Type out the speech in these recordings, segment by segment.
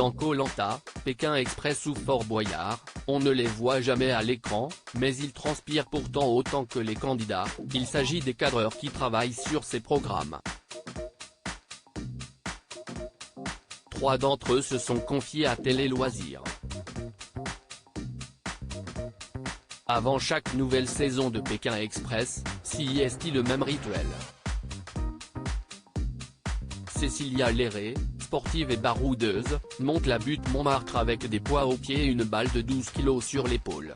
Dans Koh Lanta, Pékin Express ou Fort Boyard, on ne les voit jamais à l'écran, mais ils transpirent pourtant autant que les candidats. Il s'agit des cadreurs qui travaillent sur ces programmes. 3 d'entre eux se sont confiés à Télé Loisirs. Avant chaque nouvelle saison de Pékin Express, CIST le même rituel. Cécilia Léré, sportive et baroudeuse, monte la butte Montmartre avec des poids aux pieds et une balle de 12 kg sur l'épaule.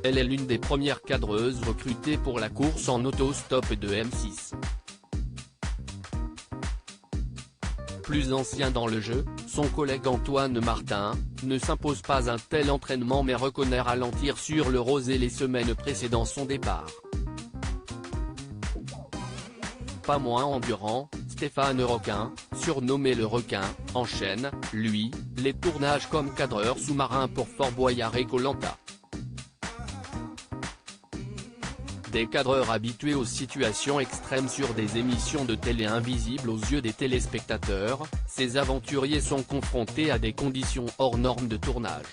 Elle est l'une des premières cadreuses recrutées pour la course en auto-stop de M6. Plus ancien dans le jeu, son collègue Antoine Martin, ne s'impose pas un tel entraînement mais reconnaît ralentir sur le rosé les semaines précédant son départ. Pas moins endurant, Stéphane Requin, surnommé le Requin, enchaîne, lui, les tournages comme cadreur sous-marin pour Fort Boyard et Koh Lanta. Des cadreurs habitués aux situations extrêmes sur des émissions de télé invisibles aux yeux des téléspectateurs, ces aventuriers sont confrontés à des conditions hors normes de tournage.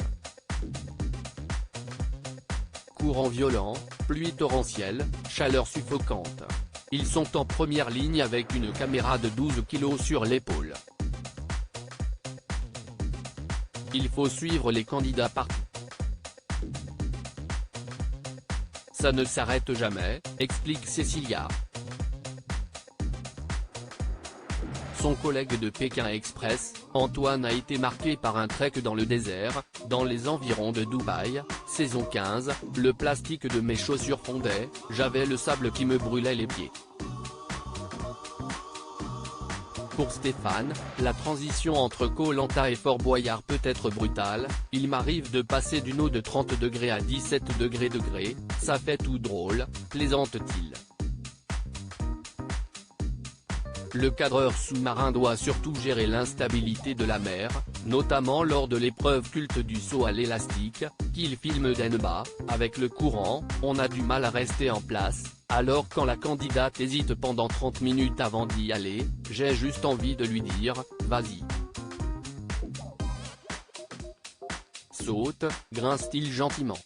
Courant violent, pluie torrentielle, chaleur suffocante. Ils sont en première ligne avec une caméra de 12 kg sur l'épaule. Il faut suivre les candidats partout. Ça ne s'arrête jamais, explique Cécilia. Son collègue de Pékin Express, Antoine a été marqué par un trek dans le désert, dans les environs de Dubaï, saison 15, le plastique de mes chaussures fondait, j'avais le sable qui me brûlait les pieds. Pour Stéphane, la transition entre Koh Lanta et Fort Boyard peut être brutale, il m'arrive de passer d'une eau de 30 degrés à 17 degrés, ça fait tout drôle, plaisante-t-il. Le cadreur sous-marin doit surtout gérer l'instabilité de la mer, notamment lors de l'épreuve culte du saut à l'élastique, qu'il filme d'en bas. Avec le courant, on a du mal à rester en place, alors quand la candidate hésite pendant 30 minutes avant d'y aller, j'ai juste envie de lui dire, vas-y. Saute, grince-t-il gentiment.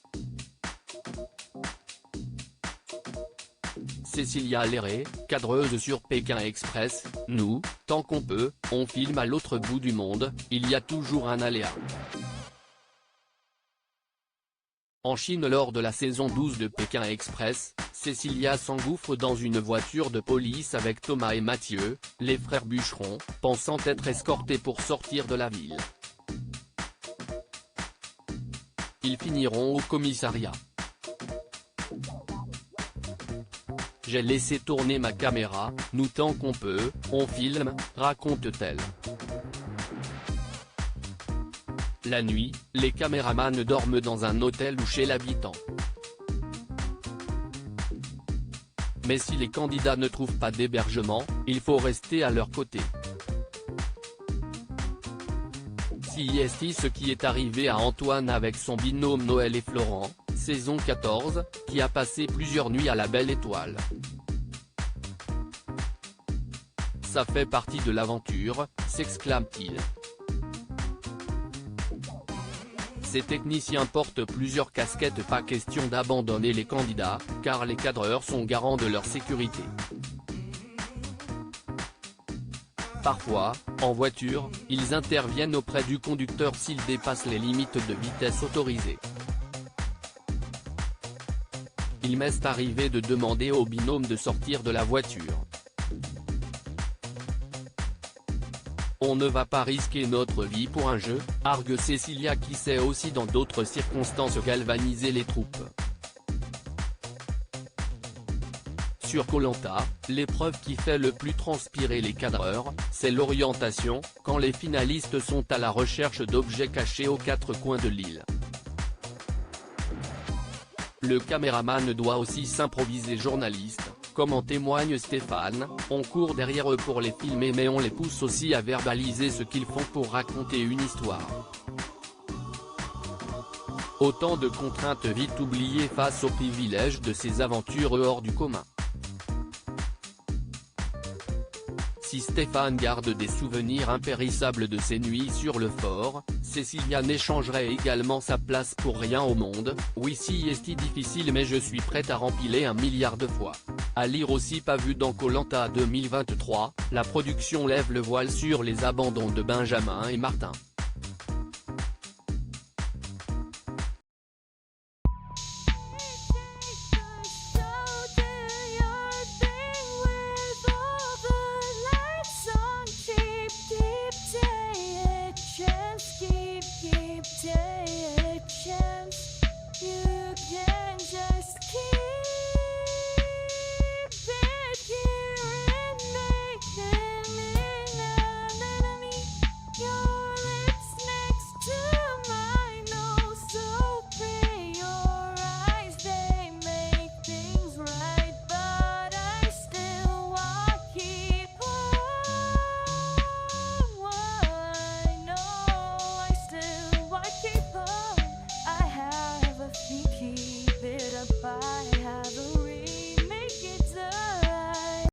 Cécilia Léré, cadreuse sur Pékin Express, nous, tant qu'on peut, on filme à l'autre bout du monde, il y a toujours un aléa. En Chine lors de la saison 12 de Pékin Express, Cécilia s'engouffre dans une voiture de police avec Thomas et Mathieu, les frères bûcherons, pensant être escortés pour sortir de la ville. Ils finiront au commissariat. J'ai laissé tourner ma caméra, nous tant qu'on peut, on filme, raconte-t-elle. La nuit, les caméramans dorment dans un hôtel ou chez l'habitant. Mais si les candidats ne trouvent pas d'hébergement, il faut rester à leur côté. CIST ce qui est arrivé à Antoine avec son binôme Noël et Florent, saison 14, qui a passé plusieurs nuits à la Belle Étoile. Ça fait partie de l'aventure, s'exclame-t-il. Ces techniciens portent plusieurs casquettes, pas question d'abandonner les candidats, car les cadreurs sont garants de leur sécurité. Parfois, en voiture, ils interviennent auprès du conducteur s'il dépasse les limites de vitesse autorisées. Il m'est arrivé de demander au binôme de sortir de la voiture. On ne va pas risquer notre vie pour un jeu, argue Cécilia qui sait aussi dans d'autres circonstances galvaniser les troupes. Sur Koh Lanta, l'épreuve qui fait le plus transpirer les cadreurs, c'est l'orientation, quand les finalistes sont à la recherche d'objets cachés aux 4 coins de l'île. Le caméraman doit aussi s'improviser journaliste, comme en témoigne Stéphane, on court derrière eux pour les filmer mais on les pousse aussi à verbaliser ce qu'ils font pour raconter une histoire. Autant de contraintes vite oubliées face au privilège de ces aventures hors du commun. Si Stéphane garde des souvenirs impérissables de ses nuits sur le fort, Cécilia n'échangerait également sa place pour rien au monde. Oui, si est difficile mais je suis prête à rempiler 1 milliard de fois. À lire aussi. Pas vu dans Koh-Lanta 2023, la production lève le voile sur les abandons de Benjamin et Martin.